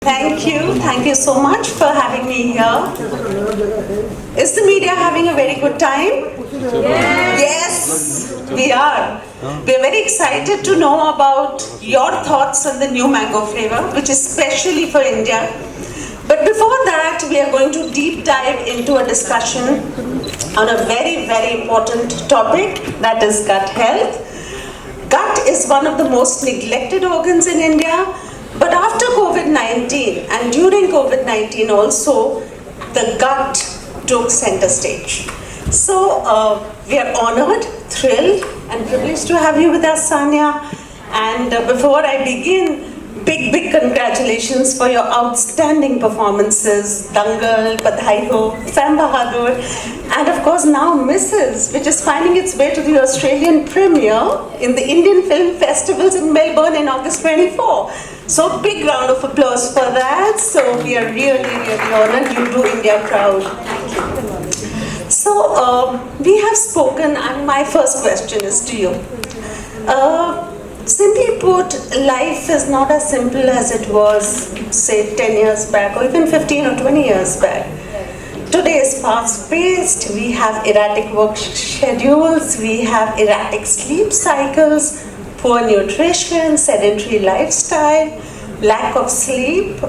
Thank you so much for having me here. Is the media having a very good time? Yes, we are. We are very excited to know about your thoughts on the new mango flavor, which is specially for India. But before that, we are going to deep dive into a discussion on a very, very important topic, that is gut health. Gut is one of the most neglected organs in India. But after COVID-19 and during COVID-19 also, the gut took center stage. So we are honored, thrilled and privileged to have you with us, Sanya. And before I begin, big congratulations for your outstanding performances, Dangal, Badhai Ho, Sam Bahadur, and of course now Mrs., which is finding its way to the Australian premiere in the Indian Film Festivals in Melbourne in August 24. So big round of applause for that. So we are really honored. You do India proud. So we have spoken, and my first question is to you. Simply put, life is not as simple as it was, say, 10 years back or even 15 or 20 years back. Today is fast-paced, we have erratic work schedules, we have erratic sleep cycles, poor nutrition, sedentary lifestyle, lack of sleep,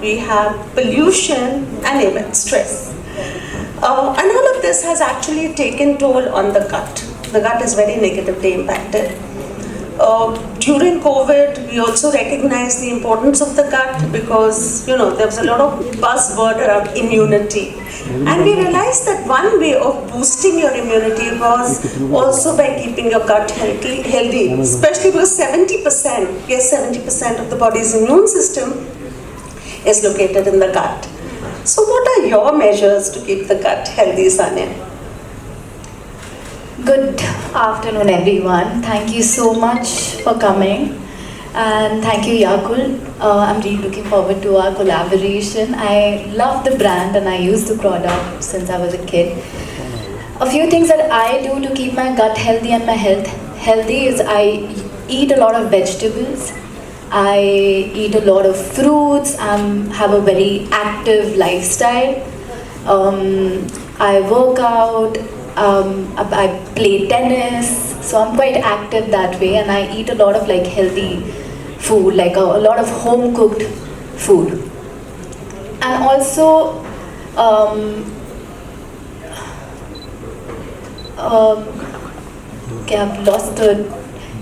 we have pollution and even stress. And all of this has actually taken toll on the gut. The gut is very negatively impacted. During COVID, we also recognized the importance of the gut because, there was a lot of buzzword around immunity. And we realized that one way of boosting your immunity was also by keeping your gut healthy, especially because 70% of the body's immune system is located in the gut. So what are your measures to keep the gut healthy, Sanya? Good afternoon, everyone. Thank you so much for coming. And thank you, Yakult. I'm really looking forward to our collaboration. I love the brand and I use the product since I was a kid. A few things that I do to keep my gut healthy and my health healthy is I eat a lot of vegetables. I eat a lot of fruits. Have a very active lifestyle. I work out. I play tennis, so I'm quite active that way, and I eat a lot of healthy food, a lot of home cooked food. And also okay, I've lost the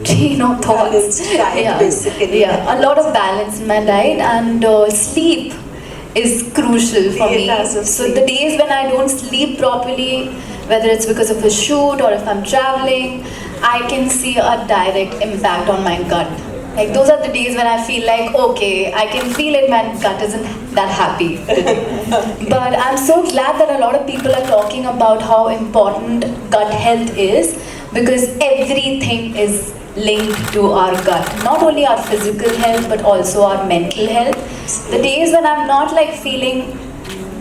train of thoughts. Basically. A lot of balance in my diet, and sleep is crucial for me. So the days when I don't sleep properly, whether it's because of a shoot or if I'm traveling, I can see a direct impact on my gut. Those are the days when I feel okay, I can feel it, my gut isn't that happy today. But I'm so glad that a lot of people are talking about how important gut health is, because everything is linked to our gut. Not only our physical health, but also our mental health. The days when I'm not feeling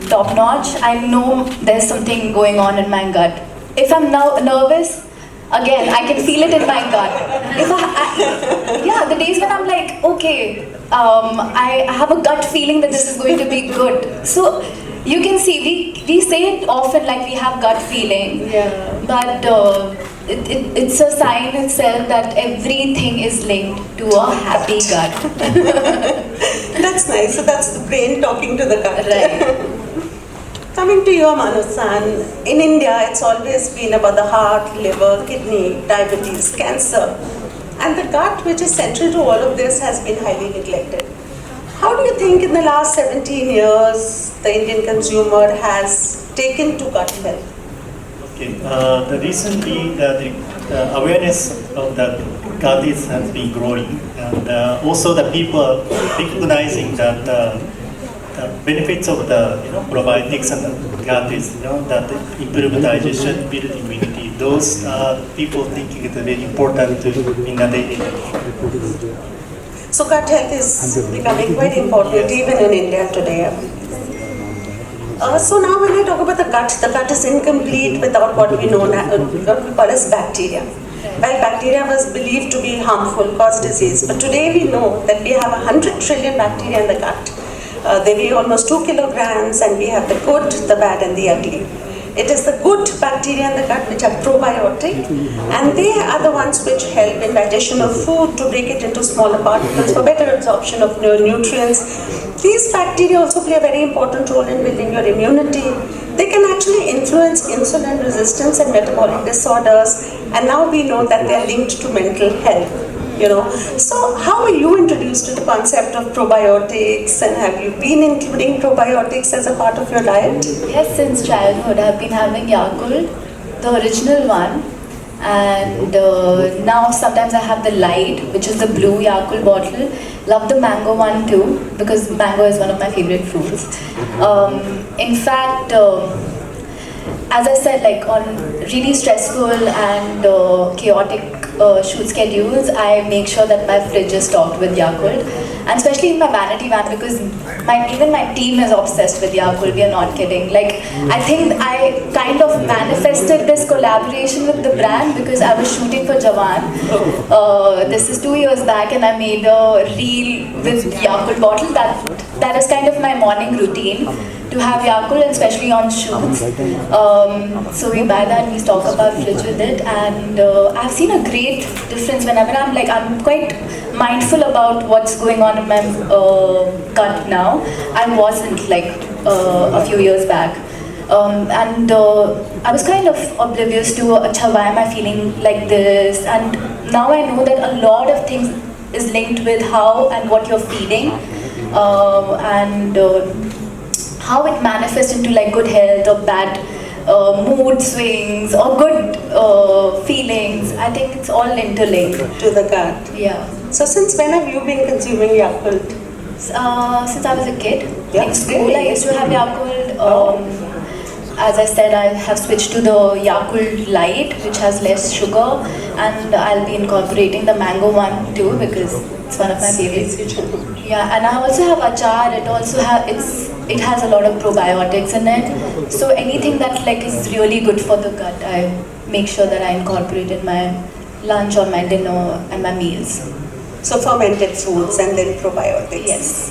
top notch, I know there's something going on in my gut. If I'm now nervous, again, I can feel it in my gut. The days when I'm okay, I have a gut feeling that this is going to be good. So you can see, we say it often we have gut feeling, but it's a sign itself that everything is linked to a happy gut. That's nice. So that's the brain talking to the gut. Right. Coming to you, Manu-san, in India it's always been about the heart, liver, kidney, diabetes, cancer. And the gut, which is central to all of this, has been highly neglected. How do you think in the last 17 years the Indian consumer has taken to gut health? Okay, recently the awareness of the gut has been growing, and also the people recognizing that the benefits of the probiotics and the gut is that improve digestion, build immunity. Those people thinking it's very important in the daily life. So gut health is becoming quite important even in India today. So now when I talk about the gut is incomplete without what we know now, what we call as bacteria. Well, bacteria was believed to be harmful, cause disease, but today we know that we have 100 trillion bacteria in the gut. They weigh almost 2 kilograms, and we have the good, the bad, and the ugly. It is the good bacteria in the gut which are probiotic, and they are the ones which help in digestion of food to break it into smaller particles for better absorption of nutrients. These bacteria also play a very important role in building your immunity. They can actually influence insulin resistance and metabolic disorders, and now we know that they are linked to mental health. So how were you introduced to the concept of probiotics, and have you been including probiotics as a part of your diet? Yes, since childhood I've been having Yakult, the original one, and now sometimes I have the light, which is the blue Yakult bottle. Love the mango one too, because mango is one of my favorite fruits. In fact, as I said, like on really stressful and chaotic shoot schedules, I make sure that my fridge is stocked with Yakult, and especially in my vanity van, because even my team is obsessed with Yakult. We are not kidding. Like, I think I kind of manifested this collaboration with the brand because I was shooting for Jawan. This is 2 years back, and I made a reel with Yakult bottle. That is kind of my morning routine, to have Yakult, especially on shoots. So we buy that, we stock up our fridge with it, and I've seen a great difference whenever I'm quite mindful about what's going on in my gut now. I wasn't like a few years back. And I was kind of oblivious to, why am I feeling like this? And now I know that a lot of things is linked with how and what you're feeling, and how it manifests into like good health or bad mood swings or good feelings. I think it's all interlinked. To the gut. Yeah. So since when have you been consuming Yakult? Since I was a kid. Yeah. In school I used to have Yakult. As I said, I have switched to the Yakult Light, which has less sugar, and I'll be incorporating the mango one too, because it's one of my favorites. Yeah, and I also have achar. It has a lot of probiotics in it. So anything that like is really good for the gut, I make sure that I incorporate in my lunch or my dinner and my meals. So fermented foods and then probiotics. Yes.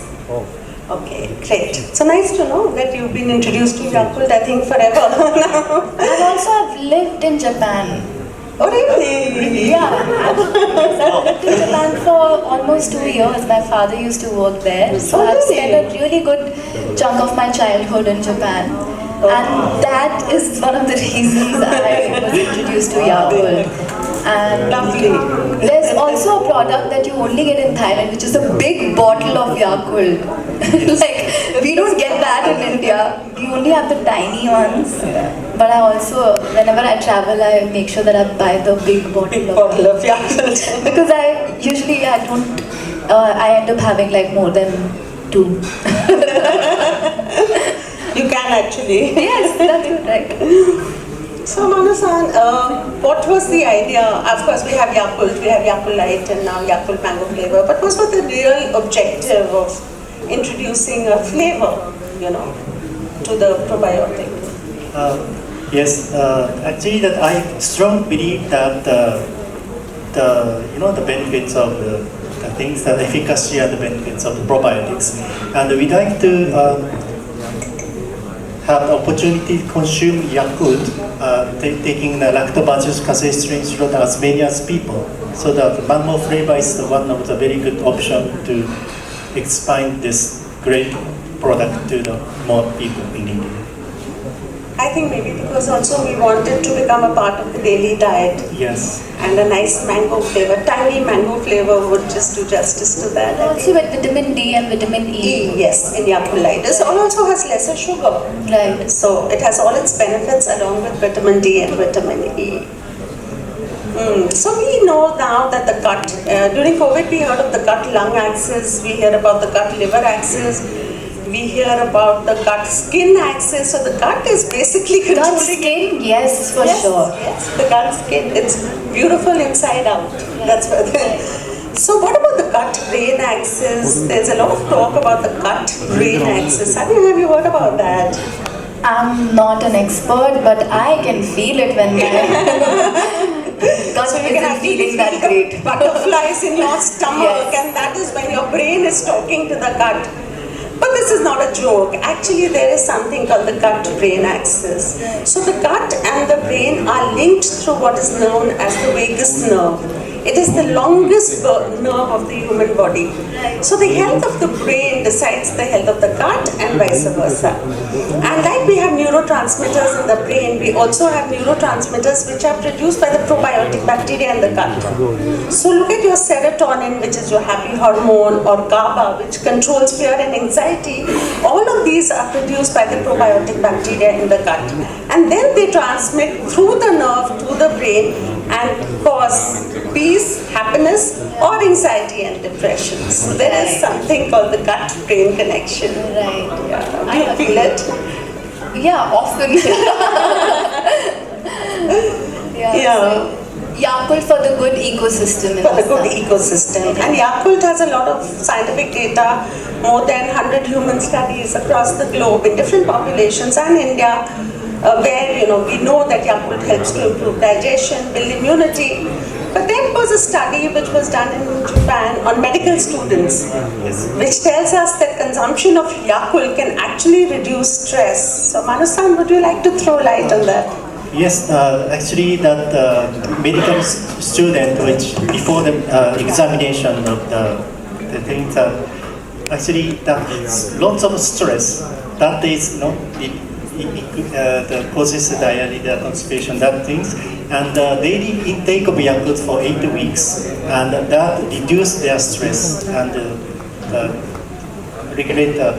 Okay, great. So nice to know that you've been introduced to Yakult, I think, forever now. And also I've lived in Japan. Oh, really? Yeah, I've lived in Japan for almost 2 years. My father used to work there. So I've spent a really good chunk of my childhood in Japan. And that is one of the reasons I was introduced to Yakult. And Lovely. there's also a product that you only get in Thailand, which is a big bottle of Yakult. Like, we don't get that in India. We only have the tiny ones. But I also, whenever I travel, I make sure that I buy the big bottle of Yakult. Because I end up having like more than 2. You can actually. Yes, that's it, right? So Manu-san, what was the idea? Of course, we have Yakult, we have Yakult Light, and now Yakult Mango flavor. But what was the real objective of introducing a flavor, to the probiotic? Yes, actually, that I strongly believe that the benefits of the things, the efficacy and the benefits of the probiotics, and we'd like to have the opportunity to consume Yakult, taking the lactobacillus casei shroud as many as people. So that mango flavor is one of the very good option to expand this great product to the more people in India. I think maybe because also we wanted to become a part of the daily diet. Yes. And a nice mango flavor, tangy mango flavor would just do justice to that. Also with vitamin D and vitamin E. Yes, in Yakult Light. This also has lesser sugar. Right. So it has all its benefits along with vitamin D and vitamin E. So we know now that the gut, during COVID we heard of the gut-lung axis, we hear about the gut-liver axis, we hear about the gut-skin axis. So the gut is basically controlling. Gut-skin, yes, for sure. Yes, the gut-skin, it's beautiful inside out. That's what. So what about the gut-brain axis? There's a lot of talk about the gut-brain axis. Have you heard about that? I'm not an expert, but I can feel it when my gut isn't feeling that great. Butterflies in your stomach, Yes. and that is when your brain is talking to the gut. But this is not a joke. Actually, there is something called the gut-brain axis. So the gut and the brain are linked through what is known as the vagus nerve. It is the longest nerve of the human body. So the health of the brain decides the health of the gut and vice versa. And like we have neurotransmitters in the brain, we also have neurotransmitters which are produced by the probiotic bacteria in the gut. So look at your serotonin, which is your happy hormone, or GABA, which controls fear and anxiety. All of these are produced by the probiotic bacteria in the gut. And then they transmit through the nerve to the brain and cause peace, happiness, or anxiety and depression. So there is something called the gut-brain connection. Right. Yeah. Do you feel it? Yeah, often. Yeah. So, Yakult for the good ecosystem. For the good ecosystem. And Yakult has a lot of scientific data, more than 100 human studies across the globe in different populations and India, where we know that Yakult helps to improve digestion, build immunity. But there was a study which was done in Japan on medical students, which tells us that consumption of Yakult can actually reduce stress. So Manu-san, would you like to throw light on that? Yes, actually that medical student, which before the examination of the things, actually that is lots of stress. That is the causes diarrhea, constipation, that things, and daily intake of Yakult for 8 weeks, and that reduce their stress and regulate the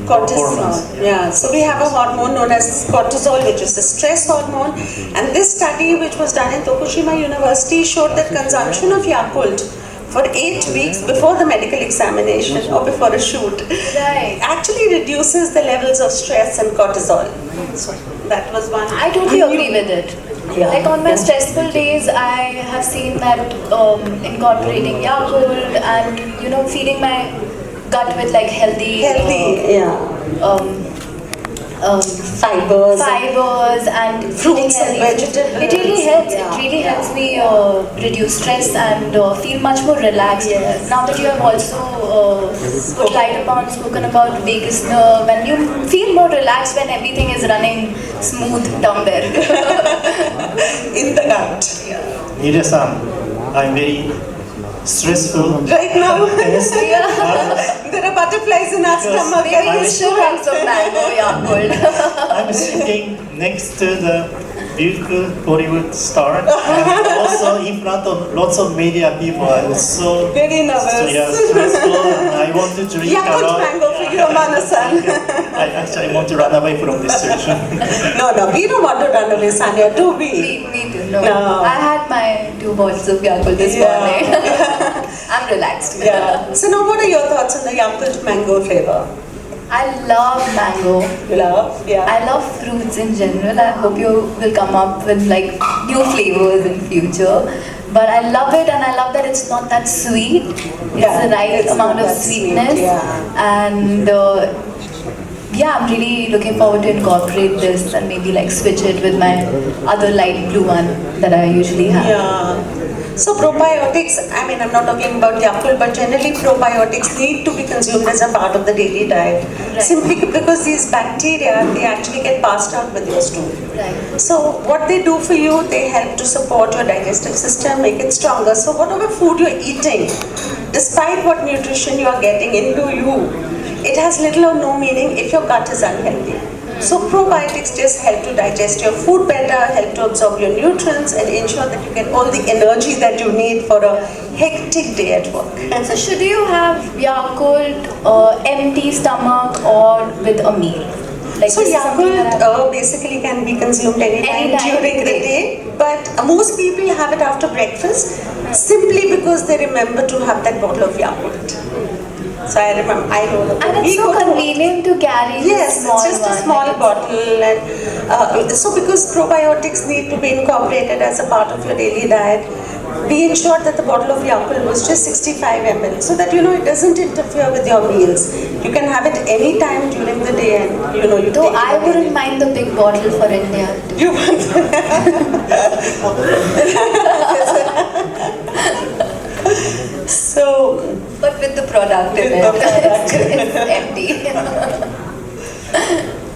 hormones. Yeah, so we have a hormone known as cortisol, which is the stress hormone. And this study, which was done in Tokushima University, showed that consumption of Yakult for 8 weeks before the medical examination or before a shoot actually reduces the levels of stress and cortisol. So that was one. I totally agree with it. Yeah. Like on my stressful days, I have seen that incorporating Yakult and feeding my gut with like healthy fibers and fruits and vegetables. It really helps. It really helps me reduce stress and feel much more relaxed. Yes. Now that you have also spoken about vagus nerve, and you feel more relaxed when everything is running smooth down there. In the gut. Nida-san, I'm very stressful. Right now, Yes. there are butterflies in our stomach. Maybe you should have some mango Yakult. I'm sitting next to the beautiful Bollywood star, and also in front of lots of media people. I'm so Very nervous. stressful, and I want to drink a Yakult lot. mango for you, Manu-san. I want to run away from this session. No, we don't want to run away, Sanya, do we? Me too. No. No. I had my 2 bottles of Yakult this morning. I'm relaxed. Yeah. So now what are your thoughts on the Yakult mango flavor? I love mango. You love? Yeah. I love fruits in general. I hope you will come up with like new flavors in future. But I love it, and I love that it's not that sweet. It's the right amount of sweetness. And I'm really looking forward to incorporate this and maybe like switch it with my other light blue one that I usually have. Yeah. So probiotics, I'm not talking about Yakult, but generally probiotics need to be consumed as a part of the daily diet. Right. Simply because these bacteria, they actually get passed out with your stool. Right. So what they do for you, they help to support your digestive system, make it stronger. So whatever food you're eating, despite what nutrition you are getting into you, it has little or no meaning if your gut is unhealthy. So probiotics just help to digest your food better, help to absorb your nutrients, and ensure that you get all the energy that you need for a hectic day at work. So should you have Yakult empty stomach or with a meal? Like So Yakult basically can be consumed anytime during the day, but most people have it after breakfast simply because they remember to have that bottle of Yakult. So I know and it's so convenient to carry. Yes, small it's just one. a small bottle, and so because probiotics need to be incorporated as a part of your daily diet, we ensured that the bottle of Yakult was just 65 ml, so that it doesn't interfere with your meals. You can have it any time during the day, and you Though take I it wouldn't mind the big bottle for India. You want So, But with the product in With the product. it's empty.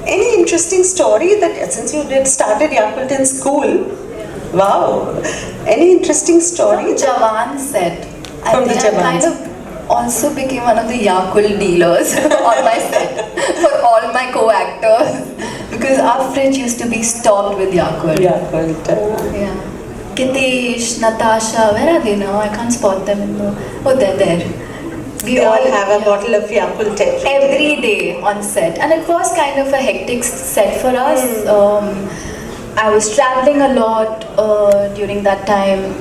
any interesting story that since you did started Yakult in school? Wow. Any interesting story? Jawan set. From the I think I kind Jawan. of also became one of the Yakult dealers on my set for all my co-actors because our fridge used to be stocked with Yakult. Yakult. Yeah. Kitesh, Natasha, where are they now? I can't spot them in the. Oh, they're there. We We all have a bottle of Yakult every day on set, and it was kind of a hectic set for us. I was traveling a lot during that time,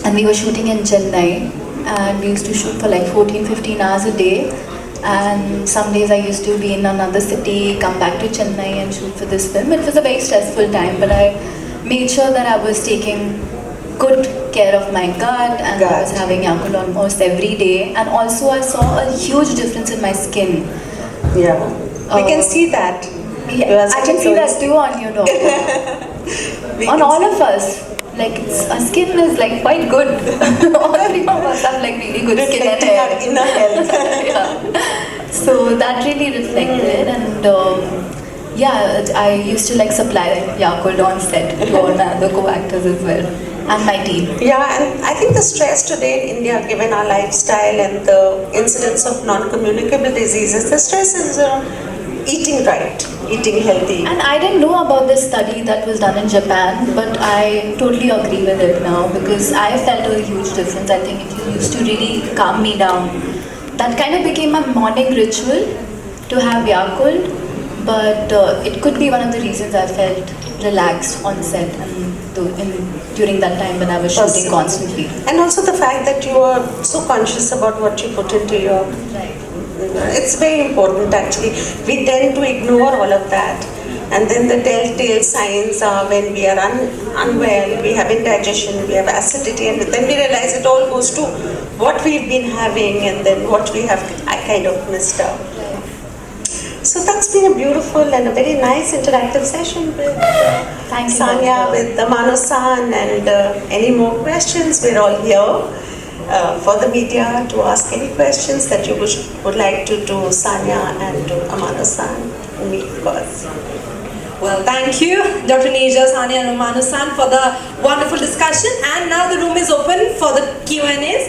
and we were shooting in Chennai, and we used to shoot for like 14-15 hours a day. And some days I used to be in another city, come back to Chennai and shoot for this film. It was a very stressful time, but I made sure that I was taking good care of my gut and I was having Yakult almost every day. And also I saw a huge difference in my skin. Yeah. We can see that. Yeah, I can see that too on you, doctor. On all of us. Like, our skin is like quite good. All three of us have like really good skin and Reflecting our hair. inner health. Yeah. So that really reflected, and yeah, I used to like supply Yakult on set to all my other co-actors as well, and my team. Yeah, and I think the stress today in India, given our lifestyle and the incidence of non-communicable diseases, the stress is eating right, eating healthy. And I didn't know about this study that was done in Japan, but I totally agree with it now because I felt a huge difference. I think it used to really calm me down. That kind of became my morning ritual to have Yakult, but it could be one of the reasons I felt relaxed on set and during that time when I was shooting constantly. And also the fact that you are so conscious about what you put into your... Right. It's very important actually. We tend to ignore all of that. And then the telltale signs are when we are unwell, we have indigestion, we have acidity, and then we realize it all goes to what we've been having and then what we have kind of missed out. So that's been a beautiful and a very nice interactive session with Thank you, Sanya, Doctor. with Mano-san, and any more questions, we're all here for the media to ask any questions that you would like to Sanya and to Amano-san, and me of course. Well, thank you, Dr. Neja, Sanya and Romano-san for the wonderful discussion. And now the room is open for the Q&As.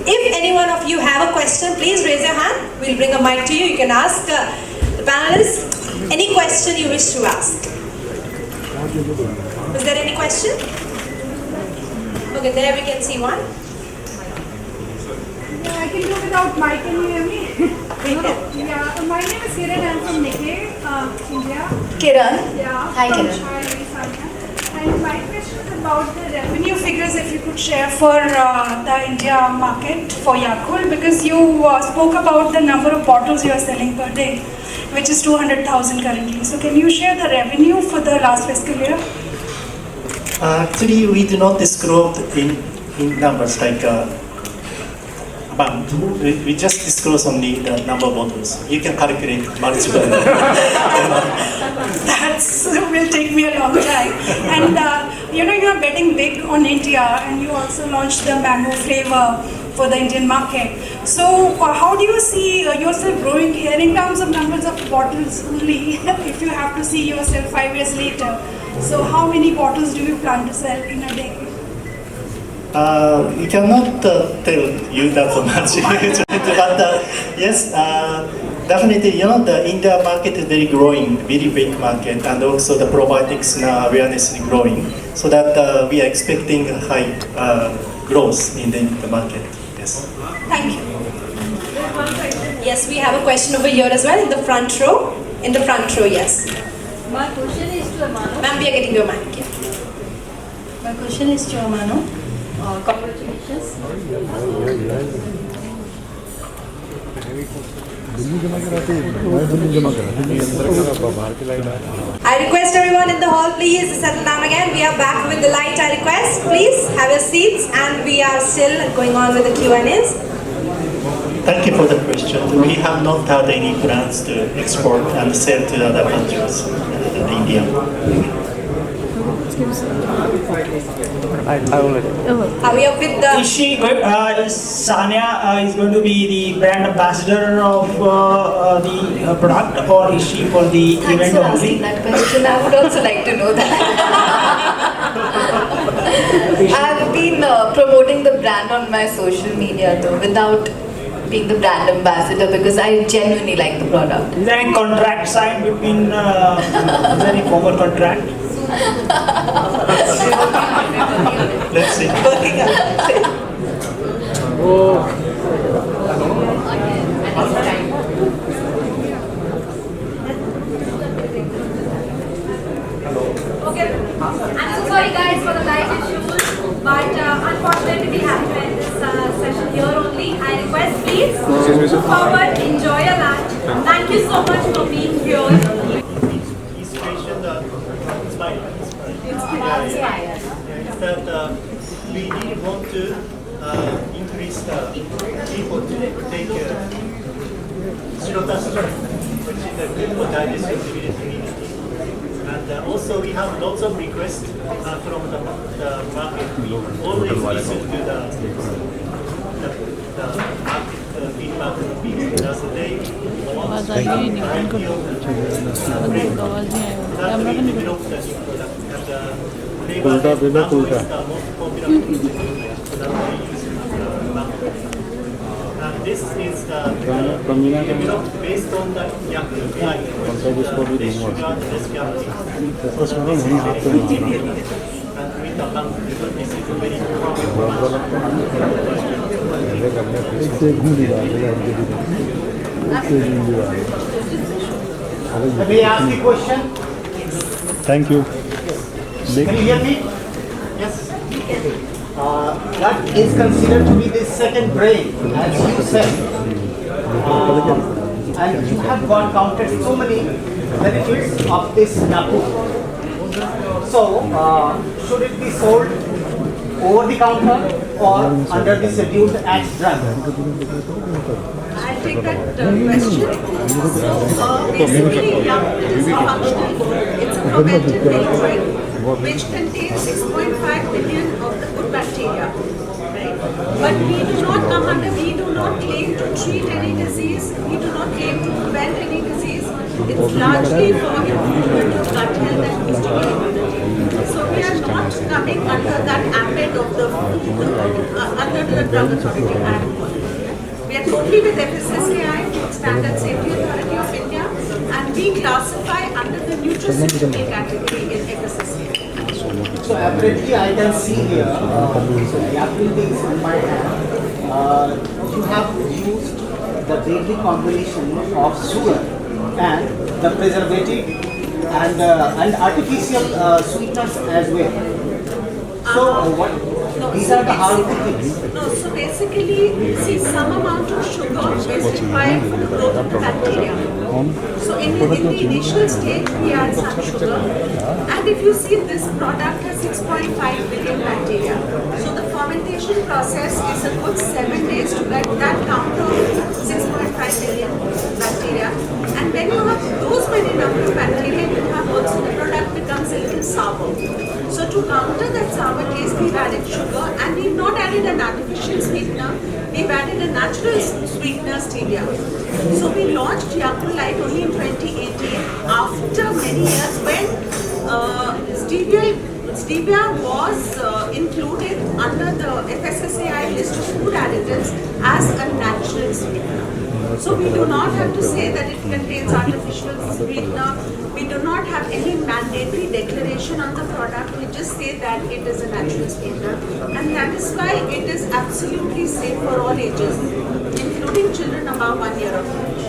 If any one of you have a question, please raise your hand. We'll bring a mic to you. You can ask the panelists any question you wish to ask. Is there any question? Okay, there we can see one. Yeah, I can do without mic. Can you hear me? Yeah, my name is Kiran. I'm from Nikkei, India. Kiran? Yeah. Hi, from Kiran. Chai, Sanya. And my question is about the revenue figures, if you could share for the India market for Yakult, because you spoke about the number of bottles you are selling per day, which is 200,000 currently. So can you share the revenue for the last fiscal year? Actually, we do not disclose in numbers like amount. We just disclose only the number of bottles. You can calculate multiple. That will take me a long time. And you know, you are betting big on India, and you also launched the mango flavor for the Indian market. So how do you see yourself growing here in terms of numbers of bottles only, if you have to see yourself 5 years later? So how many bottles do you plan to sell in a day? We cannot tell you that much, but yes, definitely, you know, the India market is very growing, very big market, and also the probiotics now awareness is growing, so that we are expecting a high growth in the market. Yes. Thank you. Yes, we have a question over here as well in the front row. In the front row, yes. My question is to Amano. Ma'am, we are getting your mic. Yeah. My question is to Amano. Congratulations. I request everyone in the hall, please settle down again. We are back with the light. I request, please have your seats, and we are still going on with the Q&As. Thank you for the question. We have not had any plans to export and sell to other countries in India. Are we up with the... Is she going, is Sanya is going to be the brand ambassador of the product, or is she for the Thanks event for only? asking that question. I would also like to know that. I've been promoting the brand on my social media though, without being the brand ambassador, because I genuinely like the product. Is there any contract signed between, is there any formal contract? Let's see. Working out. Okay, I'm so sorry guys for the light issues, but unfortunately we have to end this session here only. I request please move forward, enjoy your lunch. Thank you so much for being here. Inspiration, inspire. Is that we really want to increase the people to take Shirota, which is a good for digestion community. And also we have lots of requests from the market. We always listen to the market feedback of people. So they want to develop the new product. And flavor is the most popular and this is developed based on the Yakult AI, less sugar, less calories. So this is very material. And with the lung, this is a very May I ask you a question? Thank you. Can you hear me? Yes. That is considered to be the second brain, as you said. And you have got counted so many benefits of this Yakult. So, should it be sold over the counter or under the scheduled Act drug? I'll take that question. So basically, Yakult is a functional food. It's a fermented milk drink which contains 6.5 million of the good bacteria. Right? But we do not claim to treat any disease. We do not claim to prevent any disease. It's largely for improvement of gut health and boosting immunity. So we are not coming under that ambit of the under the Drug Authority Act. We are totally with FSSAI, Standard Safety Authority of India, and we classify under the nutraceutical category in FSSAI. So apparently I can see here, Yakult is in my hand. You have used the deadly combination of sugar and the preservative and artificial sweeteners as well. So these are the harmful things. No, so basically, see, some amount of sugar is required for the growth of the bacteria. So in the initial stage, we add some sugar. And if you see, this product has 6.5 billion bacteria. So the fermentation process is a good 7 days to get that count of 6.5 billion bacteria. And when you have those many number of bacteria, you have also the product becomes a little sour. So to counter that sour taste, we've added sugar, and we've not added an artificial sweetener. We've added a natural sweetener, stevia. So we launched Yakult Light only in 2018 after many years when stevia was included under the FSSAI list of food additives as a natural sweetener. So we do not have to say that it contains artificial sweetener. We do not have any mandatory declaration on the product. We just say that it is a natural sweetener. And that is why it is absolutely safe for all ages, including children above 1 year of age.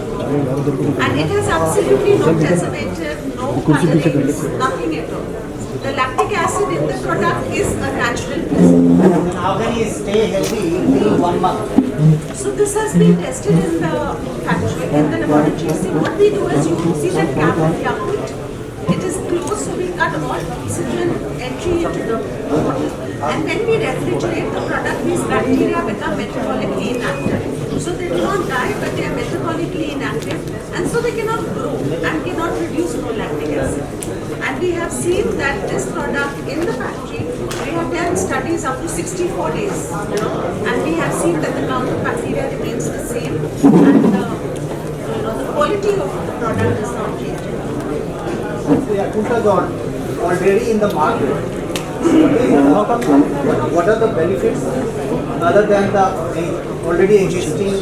And it has absolutely no preservative, no colorings, nothing at all. The lactic acid in the product is a natural preservative. How can you stay healthy till 1 month? So this has been tested in the factory, in the laboratory. See, what we do is, you see that cap of Yakult, it is closed, so we cut all oxygen entry into the bottle. And when we refrigerate the product, these bacteria become metabolically inactive. So they do not die, but they are metabolically inactive, and so they cannot grow and cannot produce no lactic acid. And we have seen that this product in the factory, we have done studies up to 64 days, and we have seen that the count of bacteria remains the same, and the quality of the product is not changing. So Yakult is already in the market. What are the benefits other than the already existing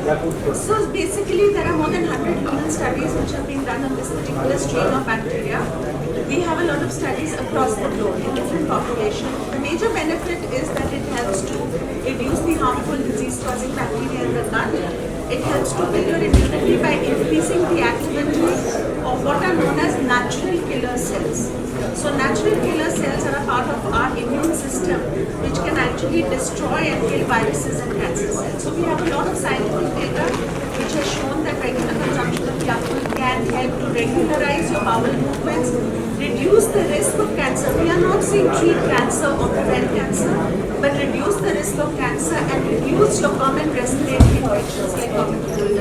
Yakult product? So basically there are more than 100 human studies which have been done on this particular strain of bacteria. We have a lot of studies across the globe in different populations. The major benefit is that it helps to reduce the harmful disease-causing bacteria in the gut. It helps to build your immunity by increasing the activity of what are known as natural killer cells. So natural killer cells are a part of our immune system which can actually destroy and kill viruses and cancer cells. So we have a lot of scientific data which has shown that regular consumption of Yakult can help to regularize your bowel movements, reduce the risk of cancer. We are not saying treat cancer or prevent cancer, but reduce the risk of cancer and reduce your common respiratory infections like common cold.